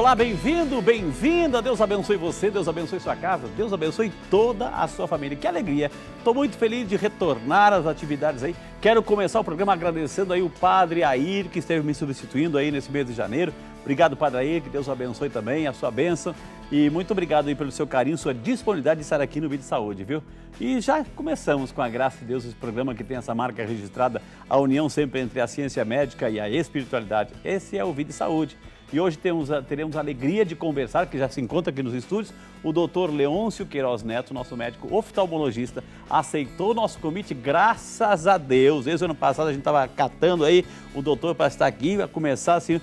Olá, bem-vindo, bem-vinda. Deus abençoe você, Deus abençoe sua casa, Deus abençoe toda a sua família. Que alegria. Estou muito feliz de retornar às atividades aí. Quero começar o programa agradecendo aí o Padre Air, que esteve me substituindo aí nesse mês de janeiro. Obrigado, Padre Air, que Deus abençoe também, a sua bênção. E muito obrigado aí pelo seu carinho, sua disponibilidade de estar aqui no Vídeo de Saúde, viu? E já começamos com a graça de Deus, esse programa que tem essa marca registrada, a união sempre entre a ciência médica e a espiritualidade. Esse é o Vídeo de Saúde. E hoje teremos a alegria de conversar, que já se encontra aqui nos estúdios, o doutor Leôncio Queiroz Neto, nosso médico oftalmologista, aceitou o nosso convite, graças a Deus. Desde o ano passado a gente estava catando aí o doutor para estar aqui, vai começar assim,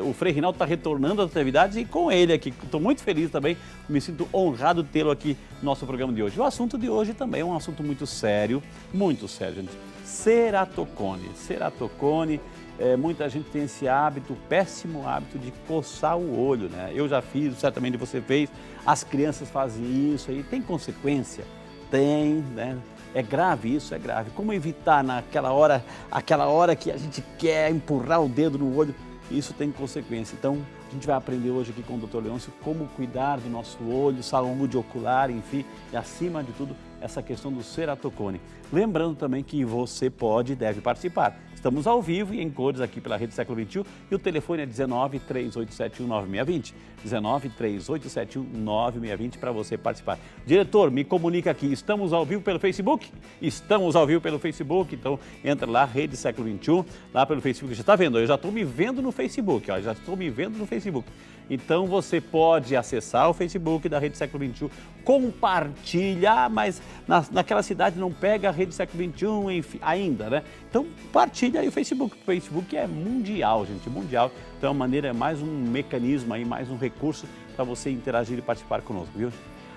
o Frei Rinaldo está retornando às atividades e com ele aqui. Estou muito feliz também, me sinto honrado de tê-lo aqui no nosso programa de hoje. O assunto de hoje também é um assunto muito sério, gente. Ceratocone. Muita gente tem esse hábito, péssimo hábito de coçar o olho, né? Eu já fiz, certamente você fez, as crianças fazem isso aí, tem consequência? Tem, né? É grave isso, é grave. Como evitar aquela hora que a gente quer empurrar o dedo no olho? Isso tem consequência. Então, a gente vai aprender hoje aqui com o Dr. Leôncio como cuidar do nosso olho, saúde ocular, enfim, e acima de tudo, essa questão do ceratocone. Lembrando também que você pode e deve participar. Estamos ao vivo e em cores aqui pela Rede Século XXI e o telefone é 19-3871-9620. 19-3871-9620 para você participar. Diretor, me comunica aqui, estamos ao vivo pelo Facebook? Estamos ao vivo pelo Facebook, então entra lá, Rede Século XXI, lá pelo Facebook. Já está vendo? Eu já estou me vendo no Facebook, ó, Então você pode acessar o Facebook da Rede Século XXI, compartilhar, mas naquela cidade não pega a Rede Século XXI enfim, ainda, né? Então partilha aí o Facebook. O Facebook é mundial, gente, mundial. Então é uma maneira, é mais um mecanismo aí, mais um recurso para você interagir e participar conosco, viu?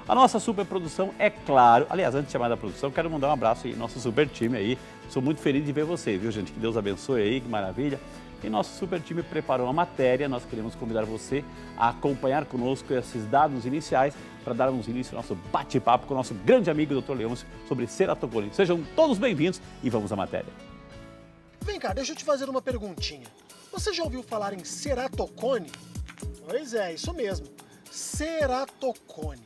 A nossa super produção, é claro, aliás, antes de chamar da produção, quero mandar um abraço aí, nosso super time aí. Sou muito feliz de ver você, viu, gente? Que Deus abençoe aí, que maravilha. E nosso super time preparou uma matéria, nós queremos convidar você a acompanhar conosco esses dados iniciais para darmos início ao nosso bate-papo com o nosso grande amigo Dr. Leôncio sobre ceratocone. Sejam todos bem-vindos e vamos à matéria. Vem cá, deixa eu te fazer uma perguntinha. Você já ouviu falar em ceratocone? Pois é, isso mesmo, ceratocone.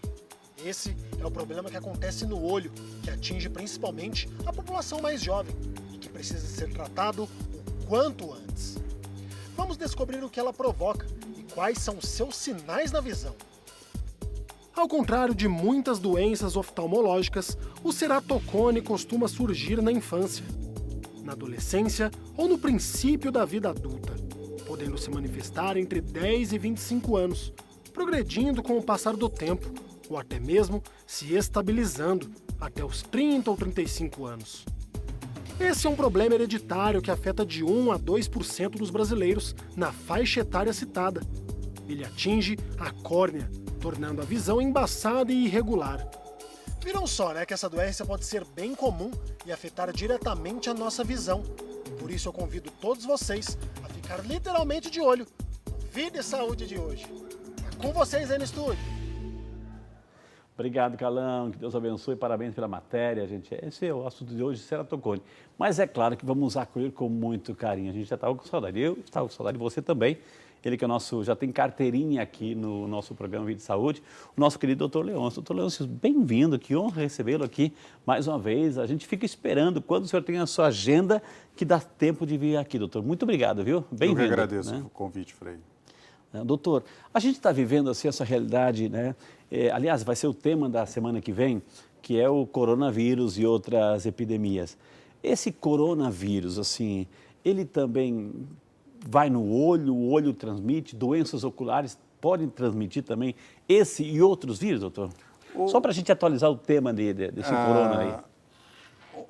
Esse é o problema que acontece no olho, que atinge principalmente a população mais jovem e que precisa ser tratado o quanto antes. Vamos descobrir o que ela provoca e quais são os seus sinais na visão. Ao contrário de muitas doenças oftalmológicas, o ceratocone costuma surgir na infância, na adolescência ou no princípio da vida adulta, podendo se manifestar entre 10 e 25 anos, progredindo com o passar do tempo ou até mesmo se estabilizando até os 30 ou 35 anos. Esse é um problema hereditário que afeta de 1 a 2% dos brasileiros na faixa etária citada. Ele atinge a córnea, tornando a visão embaçada e irregular. Viram só, né, que essa doença pode ser bem comum e afetar diretamente a nossa visão. Por isso eu convido todos vocês a ficar literalmente de olho no Vídeo de Saúde de hoje. É com vocês aí no estúdio. Obrigado, Calão, que Deus abençoe, parabéns pela matéria, gente. Esse é o assunto de hoje, ceratocone. Mas é claro que vamos acolher com muito carinho. A gente já estava com saudade, eu estava com saudade de você também. Ele que é nosso, já tem carteirinha aqui no nosso programa Vídeo de Saúde, o nosso querido Dr. Leôncio. Dr. Leôncio, bem-vindo, que honra recebê-lo aqui mais uma vez. A gente fica esperando quando o senhor tem a sua agenda que dá tempo de vir aqui, doutor. Muito obrigado, viu? Bem-vindo. Eu que agradeço o convite, Frei. Doutor, a gente está vivendo assim essa realidade, né? Aliás, vai ser o tema da semana que vem, que é o coronavírus e outras epidemias. Esse coronavírus, assim, ele também vai no olho, o olho transmite, doenças oculares podem transmitir também esse e outros vírus, doutor? Só para a gente atualizar o tema desse corona aí.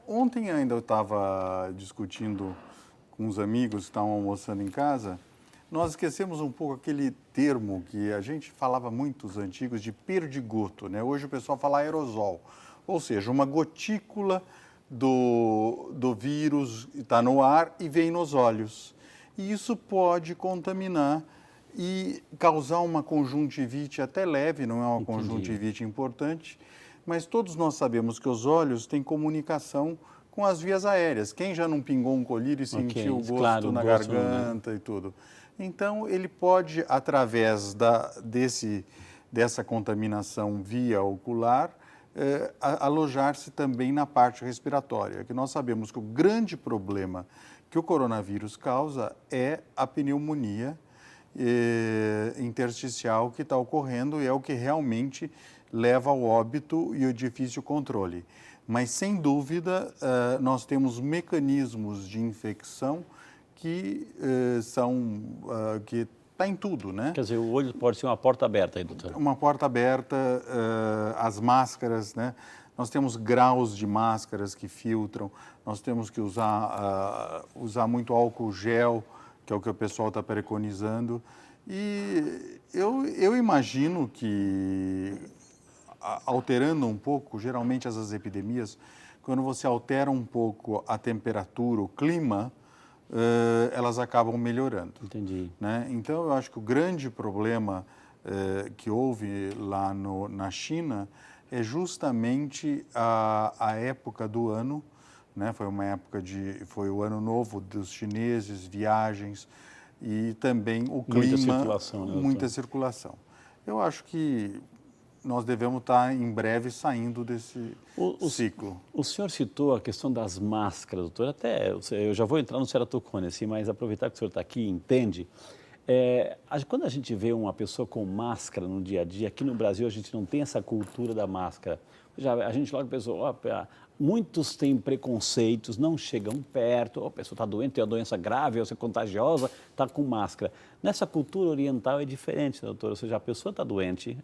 Ontem ainda eu estava discutindo com uns amigos que estavam almoçando em casa. Nós esquecemos um pouco aquele termo que a gente falava muito, os antigos, de perdigoto, né? Hoje o pessoal fala aerosol, ou seja, uma gotícula do vírus está no ar e vem nos olhos. E isso pode contaminar e causar uma conjuntivite até leve, não é uma conjuntivite importante, mas todos nós sabemos que os olhos têm comunicação com as vias aéreas. Quem já não pingou um colírio e sentiu o gosto na garganta e tudo? Então, ele pode, através dessa contaminação via ocular, alojar-se também na parte respiratória, que nós sabemos que o grande problema que o coronavírus causa é a pneumonia intersticial que está ocorrendo e é o que realmente leva ao óbito e o difícil controle. Mas, sem dúvida, nós temos mecanismos de infecção que que está em tudo, né? Quer dizer, o olho pode ser uma porta aberta aí, doutor. Uma porta aberta, as máscaras, né? Nós temos graus de máscaras que filtram, nós temos que usar muito álcool gel, que é o que o pessoal está preconizando. E eu imagino que, alterando um pouco, geralmente essas epidemias, quando você altera um pouco a temperatura, o clima, elas acabam melhorando. Entendi. Né? Então, eu acho que o grande problema que houve lá na China é justamente a época do ano, né? Foi o ano novo dos chineses, viagens e também o clima, muita circulação, né, muita circulação. Eu acho que nós devemos estar em breve saindo desse ciclo. O senhor citou a questão das máscaras, doutor. Até eu já vou entrar no ceratocone, assim, mas aproveitar que o senhor está aqui e entende. Quando a gente vê uma pessoa com máscara no dia a dia, aqui no Brasil a gente não tem essa cultura da máscara. A gente logo pensou, muitos têm preconceitos, não chegam perto, a pessoa está doente, tem uma doença grave, ou é contagiosa, está com máscara. Nessa cultura oriental é diferente, doutor, ou seja, a pessoa está doente,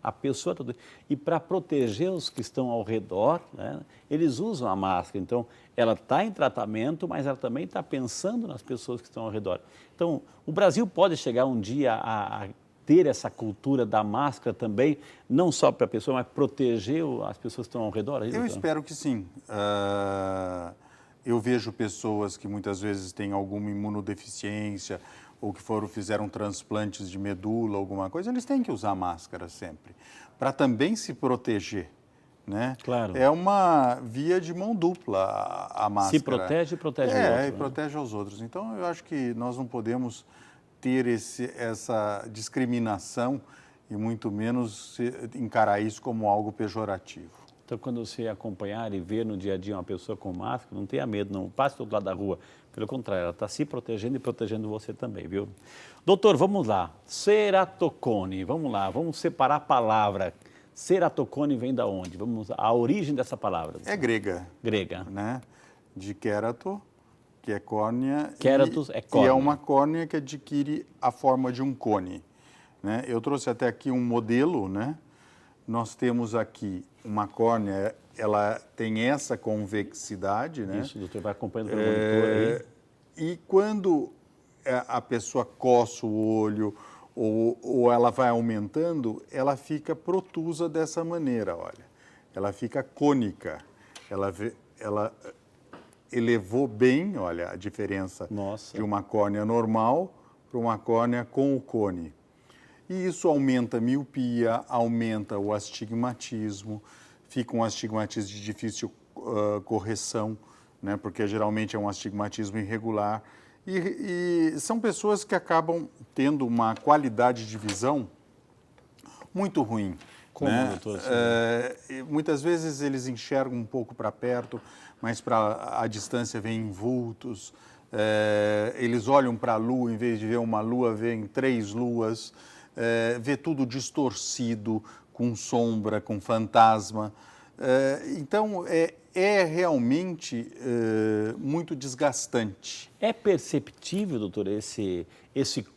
e para proteger os que estão ao redor, né, eles usam a máscara. Então, ela está em tratamento, mas ela também está pensando nas pessoas que estão ao redor. Então, o Brasil pode chegar um dia a ter essa cultura da máscara também, não só para a pessoa, mas proteger as pessoas que estão ao redor? Eu espero que sim. Eu vejo pessoas que muitas vezes têm alguma imunodeficiência ou que fizeram transplantes de medula, alguma coisa, eles têm que usar máscara sempre, para também se proteger. Né? Claro. É uma via de mão dupla a máscara. Se protege e protege o outro. E protege os outros. Então, eu acho que nós não podemos ter essa discriminação e muito menos encarar isso como algo pejorativo. Então, quando você acompanhar e ver no dia a dia uma pessoa com máscara, não tenha medo, não passe do outro lado da rua. Pelo contrário, ela está se protegendo e protegendo você também, viu? Doutor, vamos lá. Ceratocone, vamos lá, vamos separar a palavra. Ceratocone vem da onde? A origem dessa palavra. É grega. Grega. Né? De querato, que é córnea. Queratus é córnea. E é uma córnea que adquire a forma de um cone. Né? Eu trouxe até aqui um modelo, né? Nós temos aqui uma córnea, ela tem essa convexidade, né? Isso, doutor, vai acompanhando pelo monitor aí. E quando a pessoa coça o olho ou ela vai aumentando, ela fica protusa dessa maneira, olha. Ela fica cônica. Ela elevou bem, olha, a diferença de uma córnea normal para uma córnea com o cone. E isso aumenta a miopia, aumenta o astigmatismo, fica um astigmatismo de difícil correção, né, porque geralmente é um astigmatismo irregular. E são pessoas que acabam tendo uma qualidade de visão muito ruim. Como, né? doutor? Assim? Muitas vezes eles enxergam um pouco para perto, mas para a distância vêm vultos. Eles olham para a lua, em vez de ver uma lua, veem 3 luas. Vê tudo distorcido, com sombra, com fantasma. Então, é realmente muito desgastante. É perceptível, doutor, esse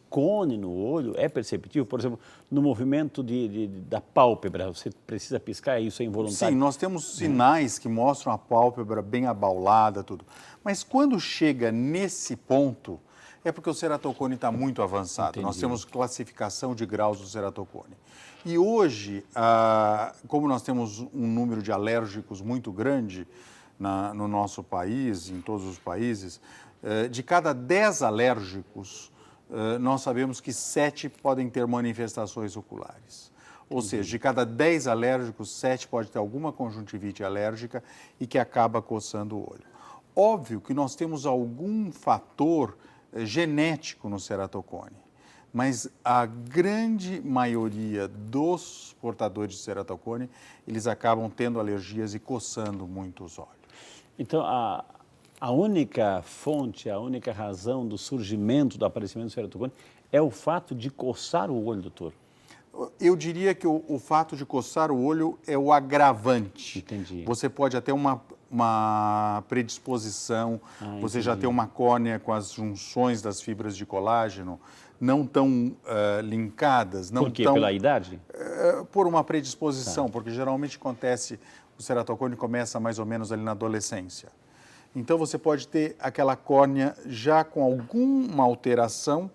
cone no olho? É perceptível? Por exemplo, no movimento da pálpebra, você precisa piscar, isso é involuntário? Sim, nós temos sinais que mostram a pálpebra bem abaulada, tudo. Mas quando chega nesse ponto, é porque o ceratocone está muito avançado. Entendi. Nós temos classificação de graus do ceratocone. E hoje, como nós temos um número de alérgicos muito grande no nosso país, em todos os países, de cada 10 alérgicos, nós sabemos que 7 podem ter manifestações oculares. Ou seja, de cada 10 alérgicos, 7 pode ter alguma conjuntivite alérgica e que acaba coçando o olho. Óbvio que nós temos algum fator genético no ceratocone. mas a grande maioria dos portadores de ceratocone, eles acabam tendo alergias e coçando muito os olhos. Então, a única fonte, a única razão do surgimento, do aparecimento do ceratocone é o fato de coçar o olho, doutor? Eu diria que o fato de coçar o olho é o agravante. Entendi. Você pode até uma predisposição, você já tem uma córnea com as junções das fibras de colágeno não tão linkadas. Não Por quê? Tão, Pela idade? por uma predisposição, porque geralmente acontece, o ceratocone começa mais ou menos ali na adolescência. Então você pode ter aquela córnea já com alguma alteração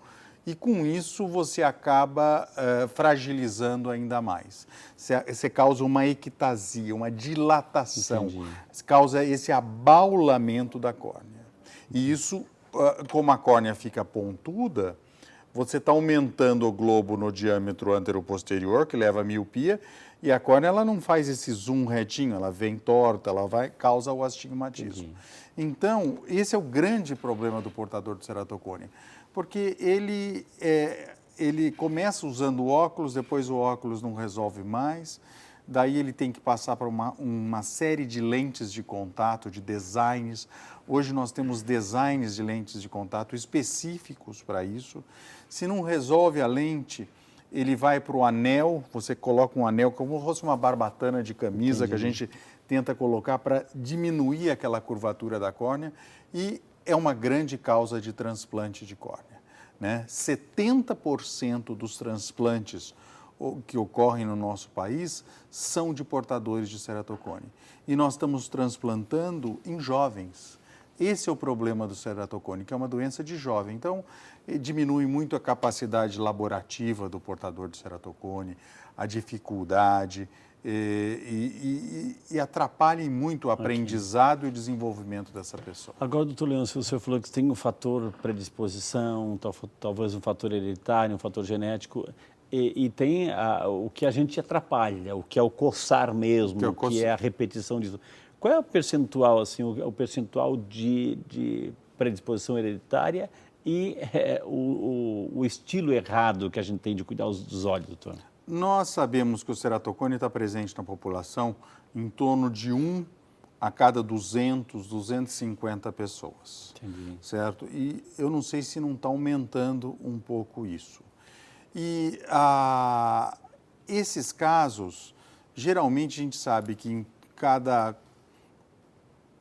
e com isso você acaba fragilizando ainda mais. Você causa uma ectasia, uma dilatação, causa esse abaulamento da córnea. E isso, como a córnea fica pontuda, você está aumentando o globo no diâmetro anteroposterior, que leva a miopia, e a córnea ela não faz esse zoom retinho, ela vem torta, ela causa o astigmatismo. Então, esse é o grande problema do portador de ceratocone, porque ele começa usando óculos, depois o óculos não resolve mais, daí ele tem que passar por uma série de lentes de contato, de designs. Hoje nós temos designs de lentes de contato específicos para isso. Se não resolve a lente, ele vai para o anel, você coloca um anel como se fosse uma barbatana de camisa que a gente tenta colocar para diminuir aquela curvatura da córnea e é uma grande causa de transplante de córnea, né? 70% dos transplantes que ocorrem no nosso país são de portadores de ceratocone. E nós estamos transplantando em jovens. Esse é o problema do ceratocone, que é uma doença de jovem. Então, diminui muito a capacidade laborativa do portador de ceratocone, a dificuldade e atrapalha muito o aprendizado e o desenvolvimento dessa pessoa. Agora, doutor Leôncio, o senhor falou que tem um fator predisposição, talvez um fator hereditário, um fator genético, e tem o que a gente atrapalha, o que é o coçar mesmo, que é a repetição disso. Qual é o percentual, assim, o percentual de predisposição hereditária e o estilo errado que a gente tem de cuidar dos olhos, doutor? Nós sabemos que o ceratocone está presente na população em torno de 1 a cada 200, 250 pessoas. Entendi. Certo? E eu não sei se não está aumentando um pouco isso. E esses casos, geralmente a gente sabe que em cada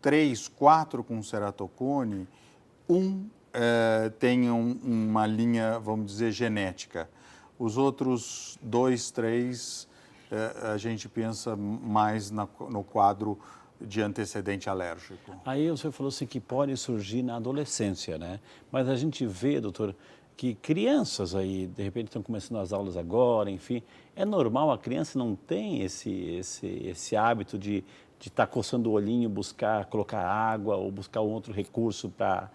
3, 4 com ceratocone, tem uma linha, vamos dizer, genética. Os outros 2, 3, a gente pensa mais no quadro de antecedente alérgico. Aí o senhor falou assim que pode surgir na adolescência, né? Mas a gente vê, doutor, que crianças aí, de repente, estão começando as aulas agora, enfim, é normal, a criança não tem esse hábito de estar coçando o olhinho, colocar água ou buscar um outro recurso para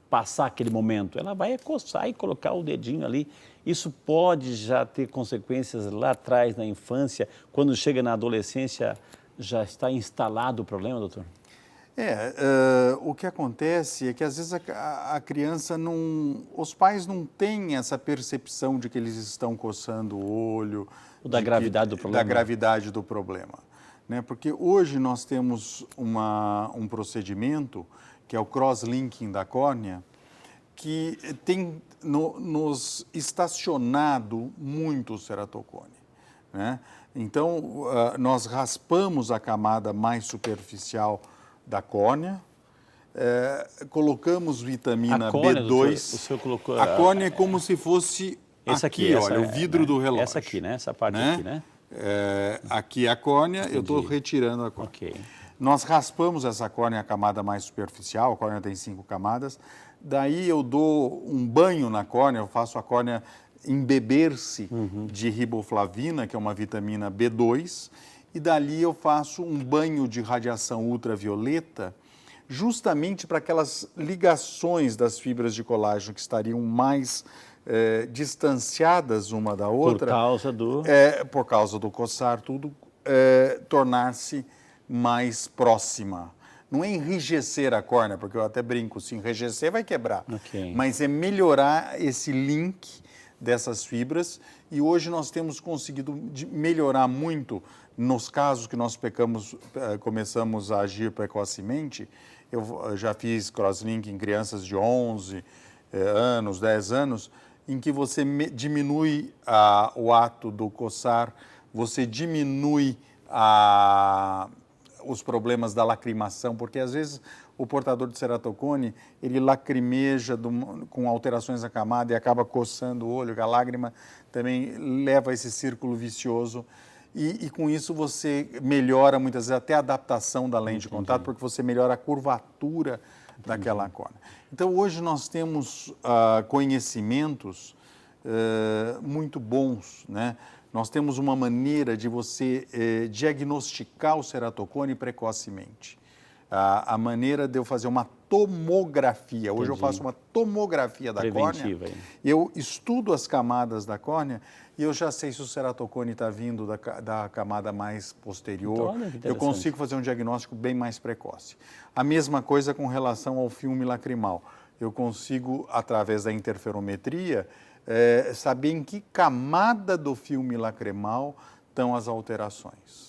passar aquele momento. Ela vai coçar e colocar o dedinho ali. Isso pode já ter consequências lá atrás, na infância, quando chega na adolescência, já está instalado o problema, doutor? O que acontece é que às vezes a criança não... Os pais não têm essa percepção de que eles estão coçando o olho. Da gravidade do problema. Da gravidade do problema. Né? Porque hoje nós temos um procedimento, que é o cross-linking da córnea, que tem nos estacionado muito o ceratocone, né? Então, nós raspamos a camada mais superficial da córnea, colocamos vitamina B2. B2. O senhor colocou... A córnea é como se fosse aqui, olha, o vidro do relógio. Essa aqui, né? Essa parte aqui, né? Aqui é a córnea, eu estou retirando a córnea. Okay. Nós raspamos essa córnea, a camada mais superficial, a córnea tem 5 camadas, daí eu dou um banho na córnea, eu faço a córnea embeber-se de riboflavina, que é uma vitamina B2, e dali eu faço um banho de radiação ultravioleta, justamente para aquelas ligações das fibras de colágeno que estariam mais distanciadas uma da outra. Por causa do coçar, tudo, tornar-se mais próxima. Não é enrijecer a córnea, porque eu até brinco, se enrijecer vai quebrar. Mas é melhorar esse link dessas fibras e hoje nós temos conseguido melhorar muito nos casos que nós começamos a agir precocemente. Eu já fiz crosslink em crianças de 11 anos, 10 anos, em que você diminui o ato do coçar, você diminui os problemas da lacrimação, porque às vezes o portador de ceratocone, ele lacrimeja com alterações na camada e acaba coçando o olho, a lágrima também leva a esse círculo vicioso. E com isso você melhora muitas vezes até a adaptação da lente de contato, porque você melhora a curvatura daquela córnea. Então hoje nós temos conhecimentos muito bons, né? Nós temos uma maneira de você diagnosticar o ceratocone precocemente. A maneira de eu fazer uma tomografia. Hoje eu faço uma tomografia da córnea. Eu estudo as camadas da córnea e eu já sei se o ceratocone está vindo da camada mais posterior. Então, eu consigo fazer um diagnóstico bem mais precoce. A mesma coisa com relação ao filme lacrimal. Eu consigo, através da interferometria, saber em que camada do filme lacrimal estão as alterações.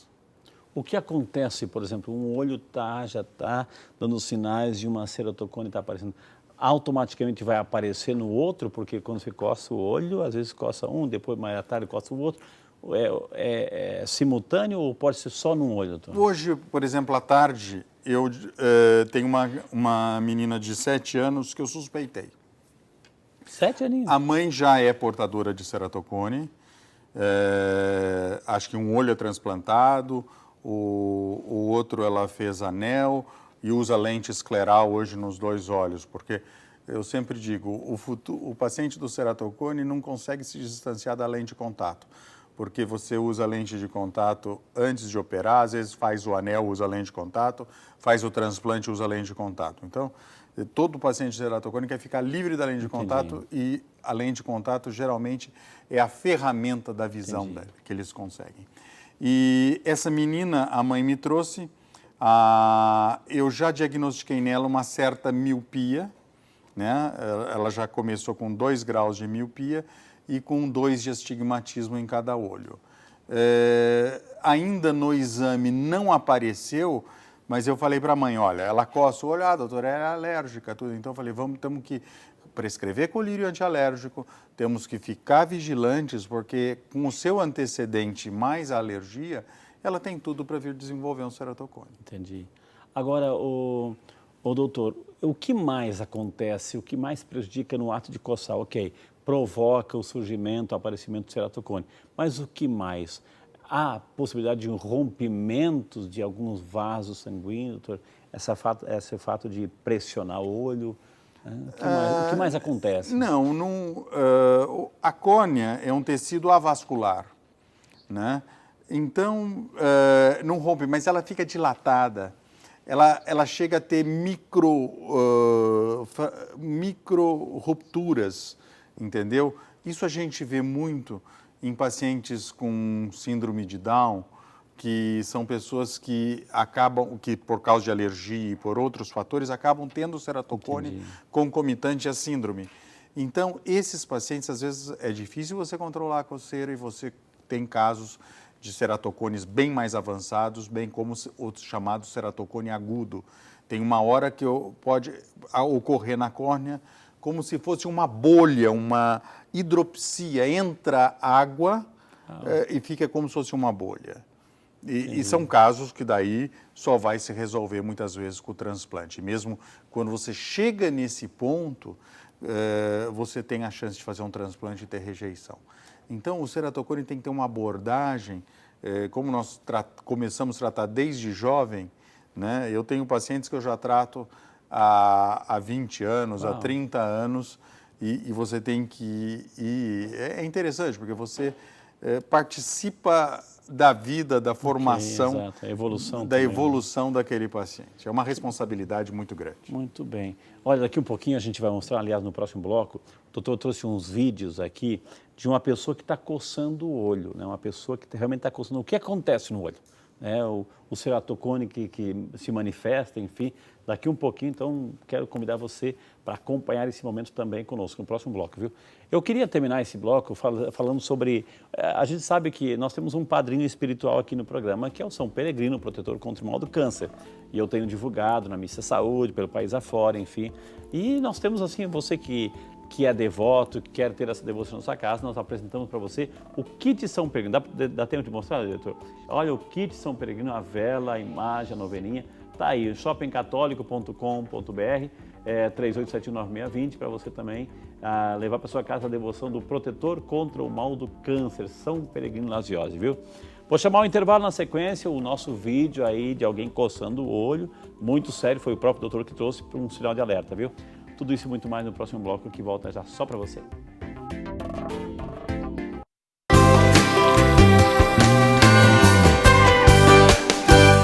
O que acontece, por exemplo, um olho já está dando sinais de uma ceratocone está aparecendo, automaticamente vai aparecer no outro, porque quando você coça o olho, às vezes coça um, depois mais à tarde coça o outro. É simultâneo ou pode ser só num olho, doutor? Hoje, por exemplo, à tarde, eu tenho uma menina de 7 anos que eu suspeitei. 7 aninhos? A mãe já é portadora de ceratocone, acho que um olho é transplantado, o outro ela fez anel e usa lente escleral hoje nos 2 olhos, porque eu sempre digo, o paciente do ceratocone não consegue se distanciar da lente de contato, porque você usa a lente de contato antes de operar, às vezes faz o anel, usa a lente de contato, faz o transplante, usa a lente de contato. Então, todo paciente de ceratocone quer ficar livre da lente de contato e a lente de contato geralmente é a ferramenta da visão que eles conseguem. E essa menina, a mãe me trouxe, eu já diagnostiquei nela uma certa miopia, né? Ela já começou com 2 graus de miopia e com 2 de astigmatismo em cada olho. Ainda no exame não apareceu, mas eu falei para a mãe, olha, ela coça o olho, doutora, é alérgica, tudo. Então eu falei, temos que prescrever colírio antialérgico, temos que ficar vigilantes, porque com o seu antecedente mais a alergia, ela tem tudo para vir desenvolver um ceratocone. Entendi. Agora, o doutor, o que mais acontece, o que mais prejudica no ato de coçar? Ok, provoca o surgimento, o aparecimento do ceratocone, mas o que mais? Há possibilidade de rompimentos de alguns vasos sanguíneos, doutor? Esse fato de pressionar o olho? O que mais acontece? A córnea é um tecido avascular, né? Então, não rompe, mas ela fica dilatada. Ela chega a ter micro rupturas, entendeu? Isso a gente vê muito em pacientes com síndrome de Down, que são pessoas que por causa de alergia e por outros fatores, acabam tendo ceratocone concomitante à síndrome. Então, esses pacientes, às vezes, é difícil você controlar a coceira e você tem casos de ceratocones bem mais avançados, bem como o chamado ceratocone agudo. Tem uma hora que pode ocorrer na córnea como se fosse uma bolha, uma hidropsia, entra água e fica como se fosse uma bolha. E são casos que daí só vai se resolver muitas vezes com o transplante. Mesmo quando você chega nesse ponto, você tem a chance de fazer um transplante e ter rejeição. Então, o ceratocone tem que ter uma abordagem, como nós começamos a tratar desde jovem, né? Eu tenho pacientes que eu já trato há 20 anos, há 30 anos, e você tem que ir... É interessante, porque você participa da vida, da formação, da evolução daquele paciente. É uma responsabilidade muito grande. Muito bem. Olha, daqui um pouquinho a gente vai mostrar, aliás, no próximo bloco, o doutor trouxe uns vídeos aqui de uma pessoa que está coçando o olho, né? Uma pessoa que realmente está coçando. O que acontece no olho? né, o ceratocone que se manifesta, enfim, daqui um pouquinho, então quero convidar você para acompanhar esse momento também conosco, no próximo bloco, viu? Eu queria terminar esse bloco falando sobre, a gente sabe que nós temos um padrinho espiritual aqui no programa, que é o São Peregrino, protetor contra o mal do câncer, e eu tenho divulgado na Missa Saúde, pelo país afora, enfim, e nós temos assim, você que é devoto, que quer ter essa devoção na sua casa, nós apresentamos para você o kit São Peregrino. Dá tempo de mostrar, diretor? Olha o kit São Peregrino, a vela, a imagem, a novelinha. Tá aí, shoppingcatólico.com.br, 38719620, para você também levar para sua casa a devoção do protetor contra o mal do câncer, São Peregrino Laziose, viu? Vou chamar o intervalo na sequência, o nosso vídeo aí de alguém coçando o olho, muito sério, foi o próprio doutor que trouxe para um sinal de alerta, viu? Tudo isso e muito mais no próximo bloco que volta já só para você.